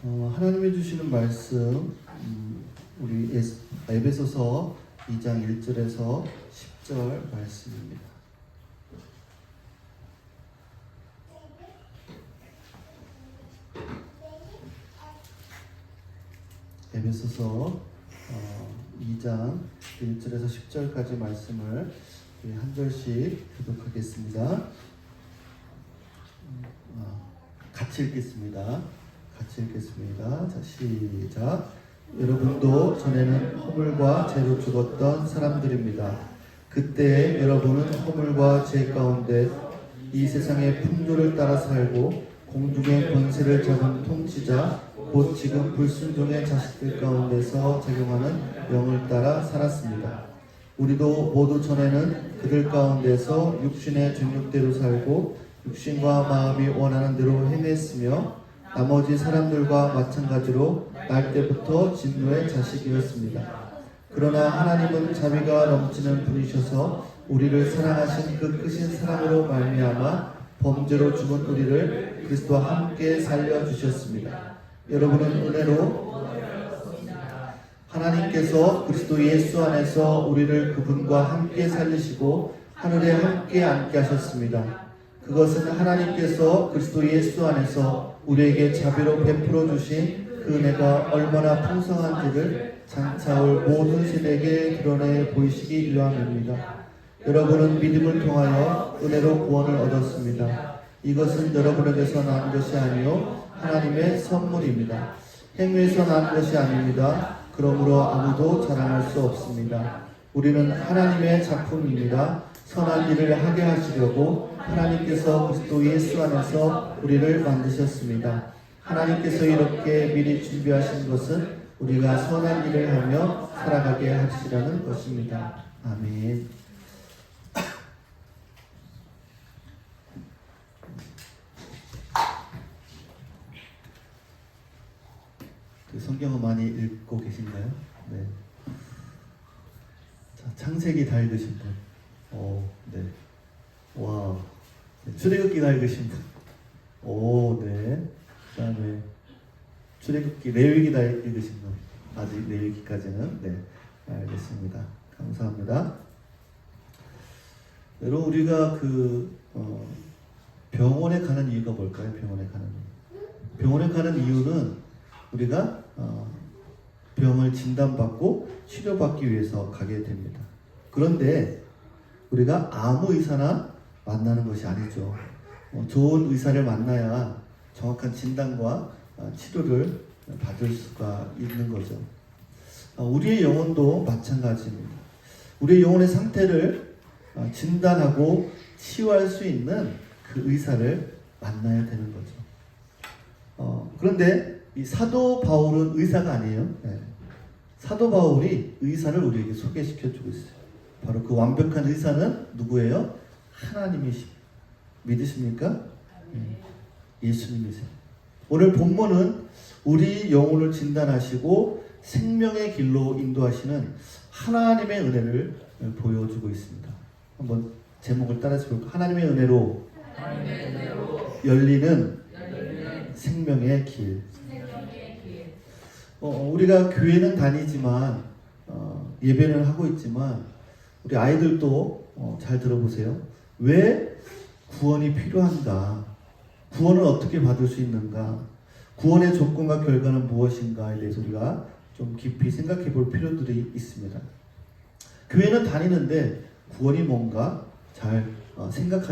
하나님이 주시는 말씀, 우리 에베소서 2장 1절에서 10절 말씀입니다. 에베소서 2장 1절에서 10절까지 말씀을 한 절씩 교독하겠습니다. 같이 읽겠습니다. 자, 시작. 여러분도 전에는 허물과 죄로 죽었던 사람들입니다. 그때 여러분은 허물과 죄 가운데 이 세상의 풍조를 따라 살고 공중의 권세를 잡은 통치자 곧 지금 불순종의 자식들 가운데서 작용하는 영을 따라 살았습니다. 우리도 모두 전에는 그들 가운데서 육신의 정욕대로 살고 육신과 마음이 원하는 대로 행했으며 나머지 사람들과 마찬가지로 날 때부터 진노의 자식이었습니다. 그러나 하나님은 자비가 넘치는 분이셔서 우리를 사랑하신 그 크신 사랑으로 말미암아 범죄로 죽은 우리를 그리스도와 함께 살려주셨습니다. 여러분은 은혜로 하나님께서 그리스도 예수 안에서 우리를 그분과 함께 살리시고 하늘에 함께 앉게 하셨습니다. 그것은 하나님께서 그리스도 예수 안에서 우리에게 자비로 베풀어 주신 그 은혜가 얼마나 풍성한지를 장차 올 모든 세대에게 드러내 보이시기 위함입니다. 여러분은 믿음을 통하여 은혜로 구원을 얻었습니다. 이것은 여러분에게서 난 것이 아니요 하나님의 선물입니다. 행위에서 난 것이 아닙니다. 그러므로 아무도 자랑할 수 없습니다. 우리는 하나님의 작품입니다. 선한 일을 하게 하시려고 하나님께서 그리스도 예수 안에서 우리를 만드셨습니다. 하나님께서 이렇게 미리 준비하신 것은 우리가 선한 일을 하며 살아가게 하시라는 것입니다. 아멘. 그 성경을 많이 읽고 계신가요? 네. 자, 창세기 다 읽으신 분. 네. 와. 출애굽기 다 읽으신 분. 네. 그 다음에 출애굽기, 레위기 다 읽으신 분. 아직 레위기까지는. 네. 알겠습니다. 감사합니다. 여러분, 우리가 병원에 가는 이유가 뭘까요? 병원에 가는 이유는 우리가 병을 진단받고 치료받기 위해서 가게 됩니다. 그런데 우리가 아무 의사나 만나는 것이 아니죠. 좋은 의사를 만나야 정확한 진단과 치료를 받을 수가 있는 거죠. 우리의 영혼도 마찬가지입니다. 우리의 영혼의 상태를 진단하고 치유할 수 있는 그 의사를 만나야 되는 거죠. 그런데 이 사도 바울은 의사가 아니에요. 네. 사도 바울이 의사를 우리에게 소개시켜주고 있어요. 바로 그 완벽한 의사는 누구예요? 하나님이십니다. 믿으십니까? 예수님이세요. 오늘 본문은 우리 영혼을 진단하시고 생명의 길로 인도하시는 하나님의 은혜를 보여주고 있습니다. 한번 제목을 따라서 볼까요? 하나님의 은혜로 열리는 생명의 길. 우리가 교회는 다니지만 예배는 하고 있지만 우리 아이들도 잘 들어보세요. 왜 구원이 필요한가? 구원을 어떻게 받을 수 있는가? 구원의 조건과 결과는 무엇인가에 대해서 우리가 좀 깊이 생각해 볼 필요들이 있습니다. 교회는 다니는데 구원이 뭔가 잘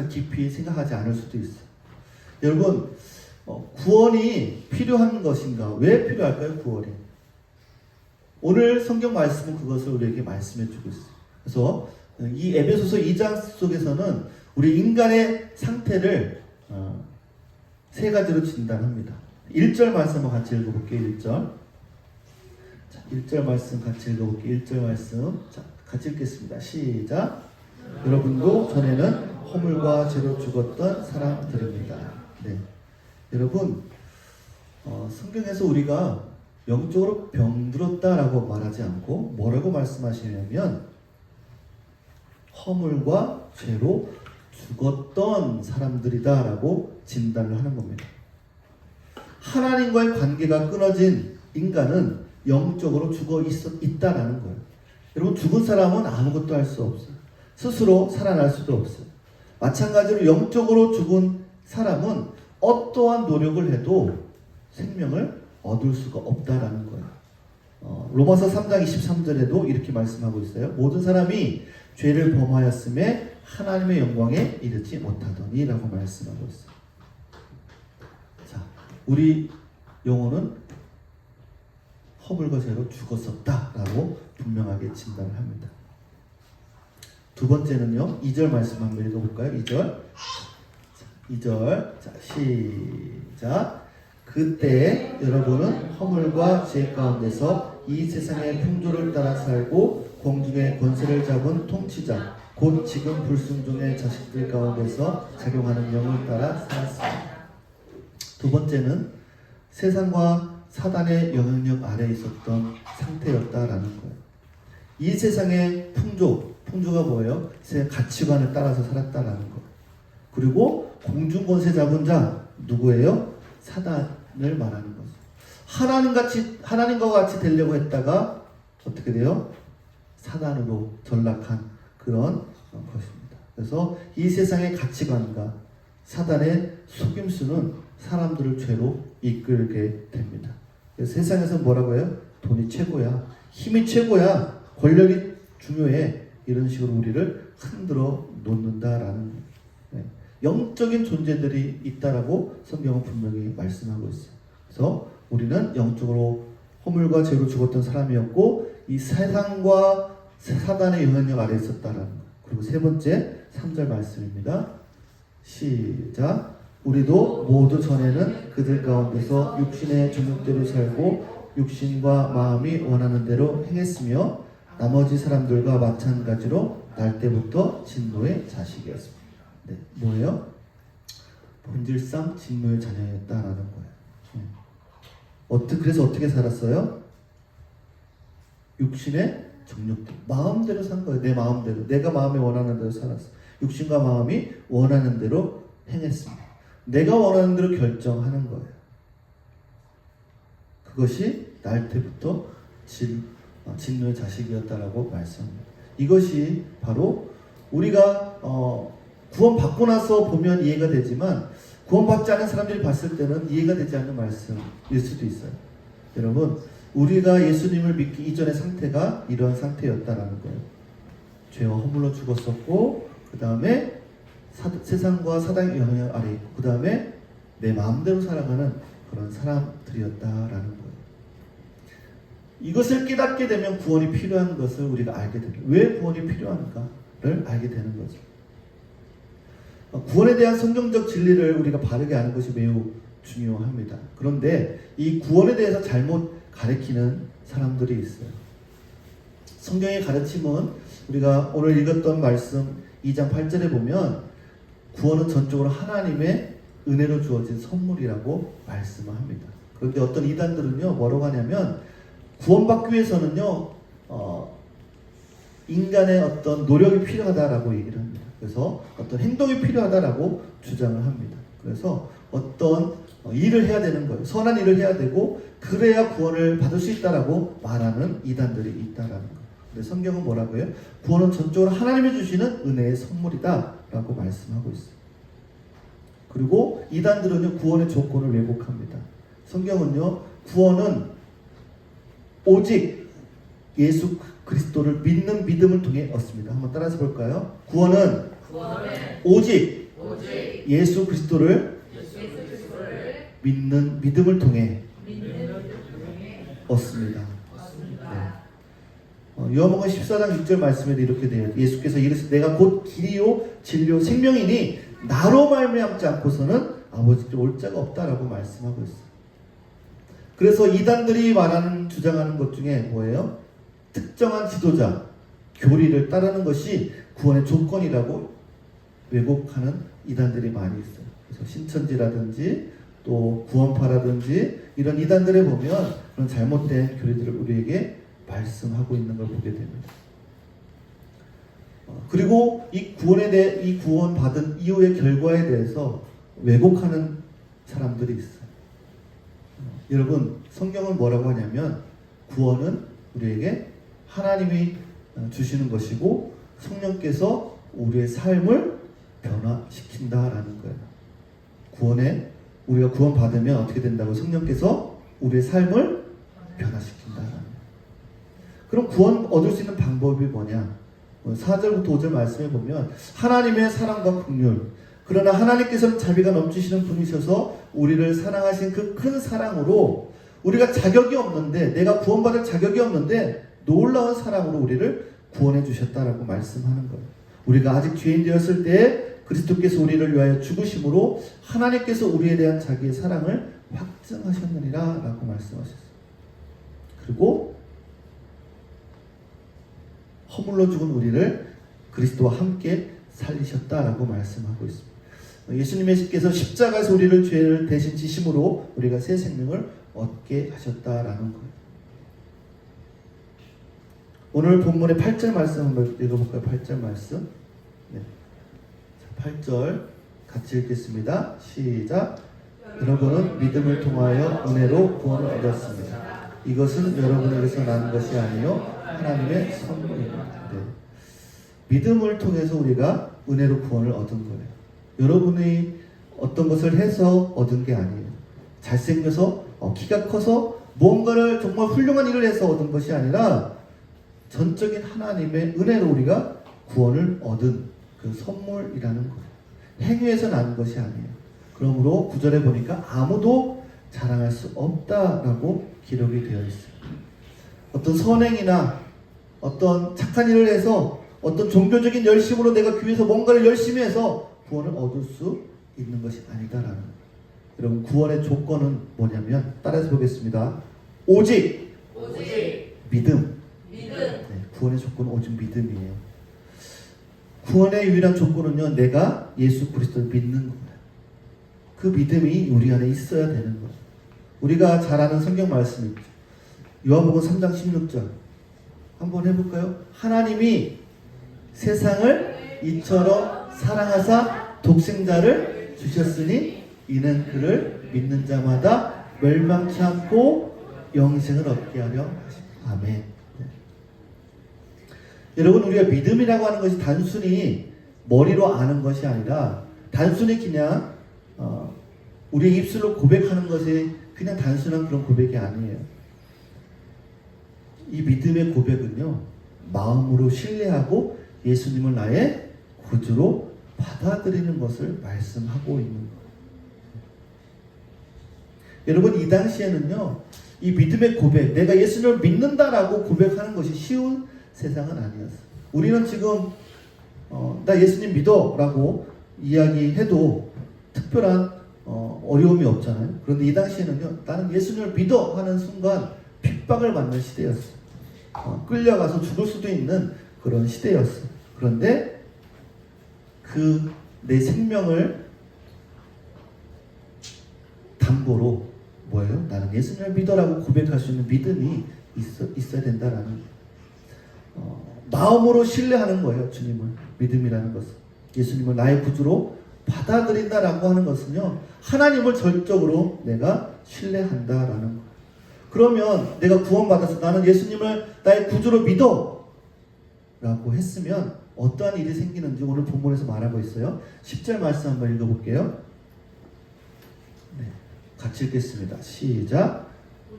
깊이 생각하지 않을 수도 있어요. 여러분, 구원이 필요한 것인가? 왜 필요할까요? 구원이. 오늘 성경 말씀은 그것을 우리에게 말씀해 주고 있어요. 그래서 이 에베소서 2장 속에서는 우리 인간의 상태를 세 가지로 진단합니다. 1절 말씀 한번 같이 읽어볼게요. 1절. 자, 1절 말씀 같이 읽어볼게요. 1절 말씀. 자, 같이 읽겠습니다. 시작. 여러분도 전에는 허물과 죄로 죽었던 사람들입니다. 네. 여러분, 성경에서 우리가 영적으로 병들었다라고 말하지 않고 뭐라고 말씀하시냐면 허물과 죄로 죽었던 사람들이다라고 진단을 하는 겁니다. 하나님과의 관계가 끊어진 인간은 영적으로 죽어 있다라는 거예요. 여러분, 죽은 사람은 아무것도 할 수 없어요. 스스로 살아날 수도 없어요. 마찬가지로 영적으로 죽은 사람은 어떠한 노력을 해도 생명을 얻을 수가 없다라는 거예요. 로마서 3장 23절에도 이렇게 말씀하고 있어요. 모든 사람이 죄를 범하였음에 하나님의 영광에 이르지 못하더니 라고 말씀하고 있어요. 자, 우리 영혼은 허물과 죄로 죽었었다라고 분명하게 진단을 합니다. 두 번째는요, 2절 말씀 한번 읽어볼까요? 2절. 자, 시작. 그때 여러분은 허물과 죄 가운데서 이 세상의 풍조를 따라 살고 공중의 권세를 잡은 통치자, 곧 지금 불순종의 자식들 가운데서 작용하는 영을 따라 살았습니다. 두 번째는 세상과 사단의 영향력 아래에 있었던 상태였다라는 거예요. 이 세상의 풍조가 뭐예요? 세상 가치관을 따라서 살았다라는 거예요. 그리고 공중권세 잡은 자 누구예요? 사단을 말하는 거죠. 하나님과 같이 되려고 했다가 어떻게 돼요? 사단으로 전락한 그런 것입니다. 그래서 이 세상의 가치관과 사단의 속임수는 사람들을 죄로 이끌게 됩니다. 그래서 세상에서 뭐라고 해요? 돈이 최고야, 힘이 최고야, 권력이 중요해, 이런 식으로 우리를 흔들어 놓는다라는 영적인 존재들이 있다라고 성경은 분명히 말씀하고 있어요. 그래서 우리는 영적으로 허물과 죄로 죽었던 사람이었고 이 세상과 사단의 영향력 아래에 있었다라는 거. 그리고 세 번째 3절 말씀입니다. 시작. 우리도 모두 전에는 그들 가운데서 육신의 종육대로 살고 육신과 마음이 원하는 대로 행했으며 나머지 사람들과 마찬가지로 날 때부터 진노의 자식이었습니다. 네, 뭐예요? 본질상 진노의 자녀였다라는 거예요. 그래서 어떻게 살았어요? 육신의 정욕대로, 마음대로 산 거예요. 내 마음대로, 내가 마음에 원하는 대로 살았어. 육신과 마음이 원하는 대로 행했습니다. 내가 원하는 대로 결정하는 거예요. 그것이 날 때부터 진노의 자식이었다라고 말씀합니다. 이것이 바로 우리가 구원받고 나서 보면 이해가 되지만 구원받지 않은 사람들이 봤을 때는 이해가 되지 않는 말씀일 수도 있어요. 여러분, 우리가 예수님을 믿기 이전의 상태가 이러한 상태였다라는 거예요. 죄와 허물로 죽었었고, 그 다음에 세상과 사단의 영향 아래 있고, 그 다음에 내 마음대로 살아가는 그런 사람들이었다라는 거예요. 이것을 깨닫게 되면 구원이 필요한 것을 우리가 알게 됩니다. 왜 구원이 필요한가를 알게 되는 거죠. 구원에 대한 성경적 진리를 우리가 바르게 아는 것이 매우 중요합니다. 그런데 이 구원에 대해서 잘못 가르치는 사람들이 있어요. 성경의 가르침은 우리가 오늘 읽었던 말씀 2장 8절에 보면 구원은 전적으로 하나님의 은혜로 주어진 선물이라고 말씀을 합니다. 그런데 어떤 이단들은요, 뭐라고 하냐면 구원받기 위해서는요, 인간의 어떤 노력이 필요하다라고 얘기를 합니다. 그래서 어떤 행동이 필요하다라고 주장을 합니다. 그래서 어떤 일을 해야 되는 거예요. 선한 일을 해야 되고 그래야 구원을 받을 수 있다라고 말하는 이단들이 있다라는 거예요. 근데 성경은 뭐라고 해요? 구원은 전적으로 하나님이 주시는 은혜의 선물이다라고 말씀하고 있어요. 그리고 이단들은요, 구원의 조건을 왜곡합니다. 성경은요, 구원은 오직 예수 그리스도를 믿는 믿음을 통해 얻습니다. 한번 따라서 볼까요? 구원은 오직 예수 그리스도를 믿는 믿음을 통해 얻습니다. 네. 요한복음 14장 6절 말씀에도 이렇게 돼요. 예수께서 이르시되 내가 곧 길이요 진리요 생명이니 나로 말미암지 않고서는 아버지께 올 자가 없다라고 말씀하고 있어요. 그래서 이단들이 말하는 주장하는 것 중에 뭐예요? 특정한 지도자, 교리를 따르는 것이 구원의 조건이라고 왜곡하는 이단들이 많이 있어요. 그래서 신천지라든지 또 구원파라든지 이런 이단들에 보면 그런 잘못된 교리들을 우리에게 말씀하고 있는 걸 보게 됩니다. 그리고 이 구원 받은 이후의 결과에 대해서 왜곡하는 사람들이 있어요. 여러분, 성경은 뭐라고 하냐면 구원은 우리에게 하나님이 주시는 것이고 성령께서 우리의 삶을 변화시킨다라는 거예요. 우리가 구원받으면 어떻게 된다고? 성령께서 우리의 삶을 변화시킨다라는 거예요. 그럼 구원 얻을 수 있는 방법이 뭐냐? 4절부터 5절 말씀해 보면 하나님의 사랑과 긍휼, 그러나 하나님께서는 자비가 넘치시는 분이셔서 우리를 사랑하신 그 큰 사랑으로 우리가 자격이 없는데, 내가 구원받을 자격이 없는데 놀라운 사랑으로 우리를 구원해 주셨다라고 말씀하는 거예요. 우리가 아직 죄인 되었을 때 그리스도께서 우리를 위하여 죽으심으로 하나님께서 우리에 대한 자기의 사랑을 확증하셨느니라 라고 말씀하셨어요. 그리고 허물로 죽은 우리를 그리스도와 함께 살리셨다라고 말씀하고 있습니다. 예수님께서 십자가에서 우리를 죄를 대신 지심으로 우리가 새 생명을 얻게 하셨다라는 거예요. 오늘 본문의 8절 말씀 한번 읽어볼까요? 8절 말씀. 네. 8절 같이 읽겠습니다. 시작. 여러분은 믿음을 통하여 은혜로 구원을 얻었습니다. 이것은 여러분에게서 난 것이 아니요 하나님의 선물입니다. 네. 믿음을 통해서 우리가 은혜로 구원을 얻은 거예요. 여러분이 어떤 것을 해서 얻은 게 아니에요. 잘생겨서 키가 커서 무언가를 정말 훌륭한 일을 해서 얻은 것이 아니라 전적인 하나님의 은혜로 우리가 구원을 얻은 그 선물이라는 거예요. 행위에서 난 것이 아니에요. 그러므로 9절에 보니까 아무도 자랑할 수 없다라고 기록이 되어 있어요. 어떤 선행이나 어떤 착한 일을 해서 어떤 종교적인 열심으로 내가 교회에서 뭔가를 열심히 해서 구원을 얻을 수 있는 것이 아니다라는 거예요. 여러분, 구원의 조건은 뭐냐면 따라서 보겠습니다. 오직 믿음. 네, 구원의 조건은 오직 믿음이에요. 구원의 유일한 조건은요, 내가 예수 그리스도를 믿는 거예요. 그 믿음이 우리 안에 있어야 되는 거예요. 우리가 잘 아는 성경 말씀이 있죠. 요한복음 3장 16절 한번 해볼까요? 하나님이 세상을 이처럼 사랑하사 독생자를 주셨으니 이는 그를 믿는 자마다 멸망치 않고 영생을 얻게 하려 하십니다. 아멘. 네. 여러분, 우리가 믿음이라고 하는 것이 단순히 머리로 아는 것이 아니라 단순히 그냥 우리의 입술로 고백하는 것이 그냥 단순한 그런 고백이 아니에요. 이 믿음의 고백은요, 마음으로 신뢰하고 예수님을 나의 구주로 받아들이는 것을 말씀하고 있는 거예요. 여러분, 이 당시에는요, 이 믿음의 고백, 내가 예수님을 믿는다라고 고백하는 것이 쉬운 세상은 아니었어요. 우리는 지금 나 예수님 믿어 라고 이야기해도 특별한 어려움이 없잖아요. 그런데 이 당시에는요, 나는 예수님을 믿어 하는 순간 핍박을 받는 시대였어요. 끌려가서 죽을 수도 있는 그런 시대였어요. 그런데 내 생명을 담보로 뭐예요? 나는 예수님을 믿어라고 고백할 수 있는 믿음이 있어야 된다라는 마음으로 신뢰하는 거예요. 주님을. 믿음이라는 것은 예수님을 나의 구주로 받아들인다라고 하는 것은요, 하나님을 전적으로 내가 신뢰한다라는 거예요. 그러면 내가 구원받아서 나는 예수님을 나의 구주로 믿어 라고 했으면 어떠한 일이 생기는지 오늘 본문에서 말하고 있어요. 10절 말씀 한번 읽어볼게요. 네, 같이 읽겠습니다. 시작.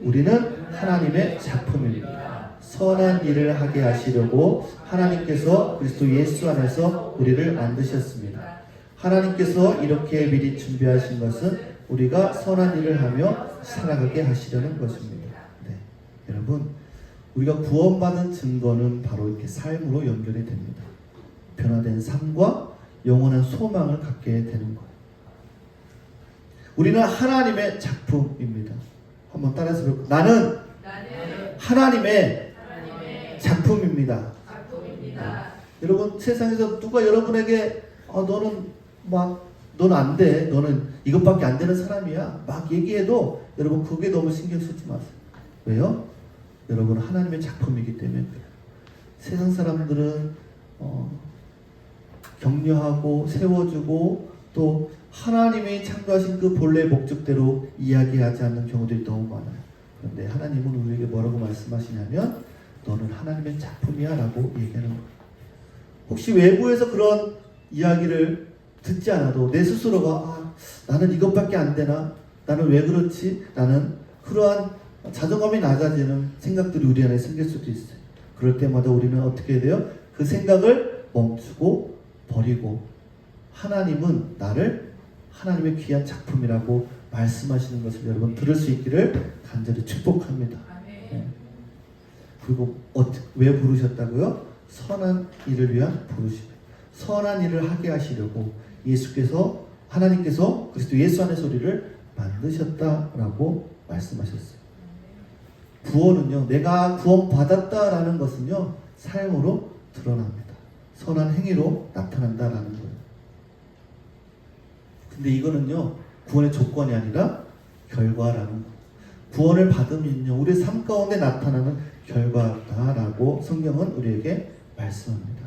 우리는 하나님의 작품입니다. 선한 일을 하게 하시려고 하나님께서 그리스도 예수 안에서 우리를 만드셨습니다. 하나님께서 이렇게 미리 준비하신 것은 우리가 선한 일을 하며 살아가게 하시려는 것입니다. 네, 여러분, 우리가 구원받은 증거는 바로 이렇게 삶으로 연결이 됩니다. 변화된 삶과 영원한 소망을 갖게 되는 거예요. 우리는 하나님의 작품입니다. 한번 따라서 볼까요? 나는 하나님의 작품입니다. 여러분, 세상에서 누가 여러분에게 너는 안 돼, 너는 이것밖에 안 되는 사람이야 막 얘기해도 여러분 그게 너무 신경 쓰지 마세요. 왜요? 여러분은 하나님의 작품이기 때문에 그래요. 세상 사람들은 격려하고 세워주고 또 하나님이 창조하신 그 본래 목적대로 이야기하지 않는 경우들이 너무 많아요. 그런데 하나님은 우리에게 뭐라고 말씀하시냐면 너는 하나님의 작품이야 라고 얘기하는 거예요. 혹시 외부에서 그런 이야기를 듣지 않아도 내 스스로가 나는 이것밖에 안 되나? 나는 왜 그렇지? 나는 그러한 자존감이 낮아지는 생각들이 우리 안에 생길 수도 있어요. 그럴 때마다 우리는 어떻게 해야 돼요? 그 생각을 멈추고 버리고 하나님은 나를 하나님의 귀한 작품이라고 말씀하시는 것을 여러분 들을 수 있기를 간절히 축복합니다. 네. 그리고 왜 부르셨다고요? 선한 일을 위한 부르심. 선한 일을 하게 하시려고 하나님께서 그리스도 예수 안에서 우리를 만드셨다라고 말씀하셨어요. 구원은요, 내가 구원받았다라는 것은요, 삶으로 드러납니다. 선한 행위로 나타난다라는 거예요. 근데 이거는요, 구원의 조건이 아니라 결과라는 거예요. 구원을 받으면요, 우리 삶 가운데 나타나는 결과다라고 성경은 우리에게 말씀합니다.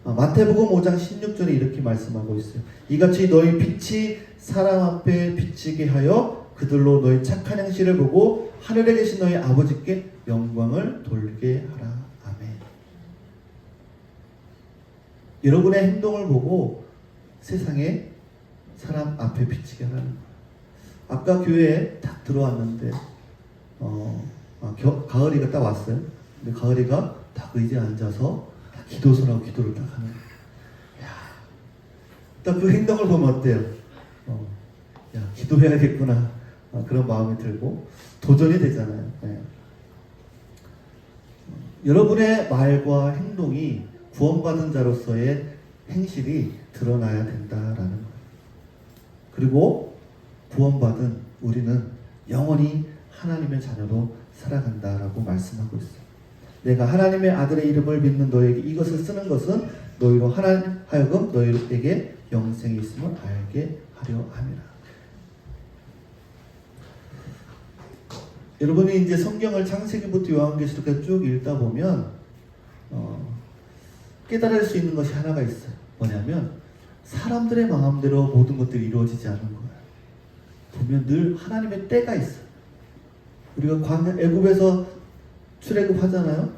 마태복음 5장 16절에 이렇게 말씀하고 있어요. 이같이 너희 빛이 사람 앞에 비치게 하여 그들로 너희 착한 행실을 보고 하늘에 계신 너희 아버지께 영광을 돌리게 하라. 아멘. 여러분의 행동을 보고 세상에 사람 앞에 비치게 하라는 거예요. 아까 교회에 딱 들어왔는데 가을이가 딱 왔어요. 근데 가을이가 딱 의자에 앉아서 기도선하고 기도를 딱 하는 거예요. 딱 그 행동을 보면 어때요? 기도해야겠구나. 그런 마음이 들고 도전이 되잖아요. 네. 여러분의 말과 행동이 구원받은 자로서의 행실이 드러나야 된다라는 거예요. 그리고 구원받은 우리는 영원히 하나님의 자녀로 살아간다라고 말씀하고 있어요. 내가 하나님의 아들의 이름을 믿는 너에게 이것을 쓰는 것은 너희로 하여금 너희에게 영생이 있음을 알게 하려 함이라. 여러분이 이제 성경을 창세기부터 요한계시록까지 쭉 읽다 보면 깨달을 수 있는 것이 하나가 있어요. 뭐냐면 사람들의 마음대로 모든 것들이 이루어지지 않은 거예요. 보면 늘 하나님의 때가 있어요. 우리가 광야 애굽에서 출애굽하잖아요.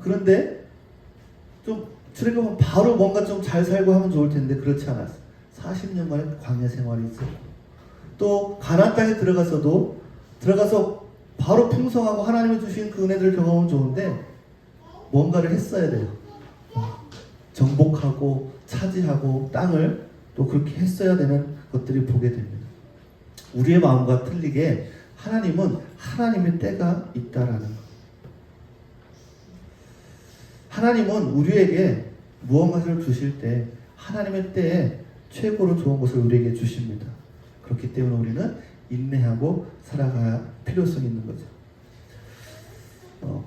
그런데 좀 출애굽하면 바로 뭔가 좀 잘 살고 하면 좋을 텐데 그렇지 않았어요. 40년간의 광야 생활이 있어요. 또 가나안 땅에 들어가서 바로 풍성하고 하나님이 주신 그 은혜들을 경험하면 좋은데 뭔가를 했어야 돼요. 정복하고 차지하고 땅을 또 그렇게 했어야 되는 것들이 보게 됩니다. 우리의 마음과 틀리게 하나님은 하나님의 때가 있다라는 것. 하나님은 우리에게 무언가를 주실 때 하나님의 때에 최고로 좋은 것을 우리에게 주십니다. 그렇기 때문에 우리는 인내하고 살아가야 필요성이 있는 거죠.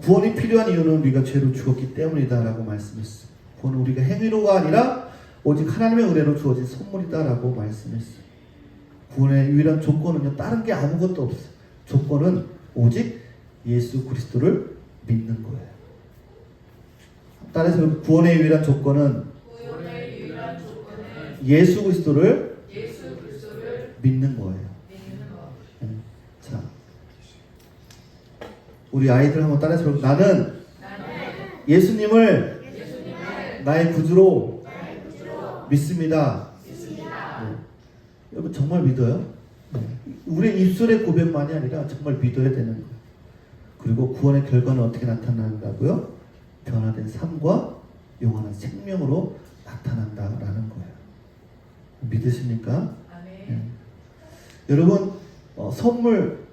구원이 필요한 이유는 우리가 죄로 죽었기 때문이다라고 말씀했어요. 구원은 우리가 행위로가 아니라 오직 하나님의 은혜로 주어진 선물이다라고 말씀했어요. 구원의 유일한 조건은요, 다른 게 아무것도 없어요. 조건은 오직 예수 그리스도를 믿는 거예요. 따라서 구원의 유일한 조건은 예수 그리스도를 믿는 거예요. 자, 우리 아이들 한번 따라서 나는 예수님을 나의 구주로 믿습니다. 네. 여러분 정말 믿어요? 네. 우리의 입술의 고백만이 아니라 정말 믿어야 되는 거예요. 그리고 구원의 결과는 어떻게 나타난다고요? 변화된 삶과 영원한 생명으로 나타난다라는 거예요. 믿으십니까? 네. 여러분 선물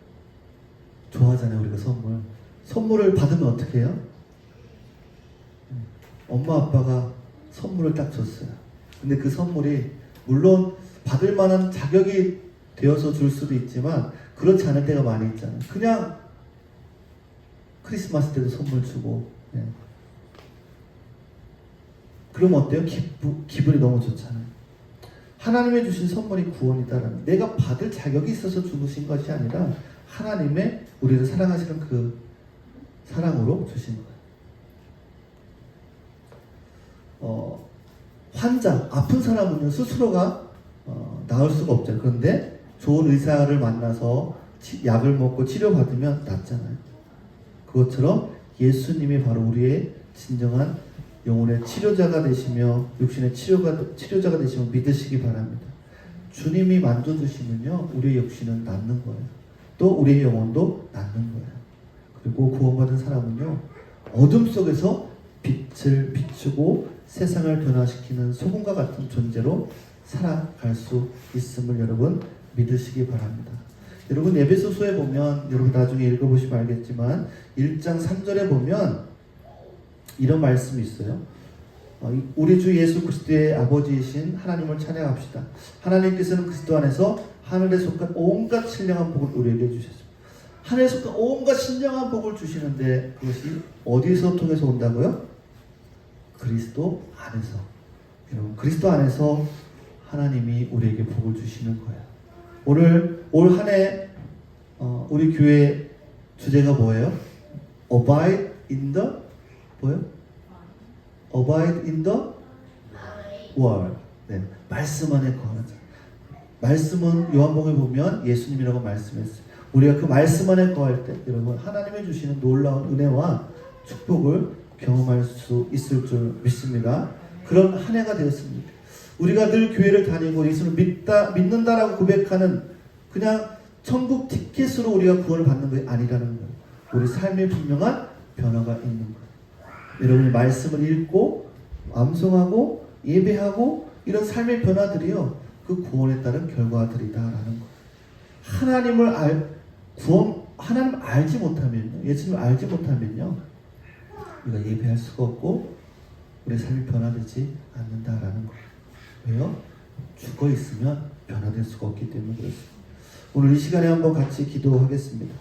좋아하잖아요. 우리가 선물을 받으면 어떻게 해요? 엄마 아빠가 선물을 딱 줬어요. 근데 그 선물이 물론 받을 만한 자격이 되어서 줄 수도 있지만 그렇지 않을 때가 많이 있잖아요. 그냥 크리스마스 때도 선물 주고 그러면 어때요? 기분이 너무 좋잖아요. 하나님의 주신 선물이 구원이다라는, 내가 받을 자격이 있어서 주신 것이 아니라 하나님의 우리를 사랑하시는 그 사랑으로 주신 거예요. 환자, 아픈 사람은요 스스로가 나을 수가 없잖아요. 그런데 좋은 의사를 만나서 약을 먹고 치료받으면 낫잖아요. 그것처럼 예수님이 바로 우리의 진정한 영혼의 치료자가 되시며 육신의 치료자가 되시며 믿으시기 바랍니다. 주님이 만져주시면요, 우리의 육신은 낫는 거예요. 또 우리의 영혼도 낫는 거예요. 그리고 구원받은 사람은요, 어둠 속에서 빛을 비추고 세상을 변화시키는 소금과 같은 존재로 살아갈 수 있음을 여러분 믿으시기 바랍니다. 여러분 에베소서에 보면, 여러분 나중에 읽어보시면 알겠지만 1장 3절에 보면 이런 말씀이 있어요. 우리 주 예수 그리스도의 아버지이신 하나님을 찬양합시다. 하나님께서는 그리스도 안에서 하늘에 속한 온갖 신령한 복을 우리에게 주셨습니다. 하늘에 속한 온갖 신령한 복을 주시는데 그것이 어디서 통해서 온다고요? 그리스도 안에서. 여러분 그리스도 안에서 하나님이 우리에게 복을 주시는 거예요. 오늘 올 한 해 우리 교회 주제가 뭐예요? Abide in the 뭐예요? Abide in the word. 네, 말씀 안에 거하자. 말씀은 요한복음에 보면 예수님이라고 말씀했어요. 우리가 그 말씀 안에 거할 때 여러분 하나님이 주시는 놀라운 은혜와 축복을 경험할 수 있을 줄 믿습니다. 그런 한 해가 되었습니다. 우리가 늘 교회를 다니고 예수를 믿는다라고 고백하는 그냥 천국 티켓으로 우리가 구원을 받는 것이 아니라는 거예요. 우리 삶에 분명한 변화가 있는 거예요. 여러분이 말씀을 읽고 암송하고 예배하고 이런 삶의 변화들이요, 그 구원에 따른 결과들이다라는 거예요. 하나님을 알지 못하면요, 예수님을 알지 못하면요, 우리가 예배할 수가 없고 우리의 삶이 변화되지 않는다라는 거예요. 왜요? 죽어 있으면 변화될 수가 없기 때문에 그렇습니다. 오늘 이 시간에 한번 같이 기도하겠습니다.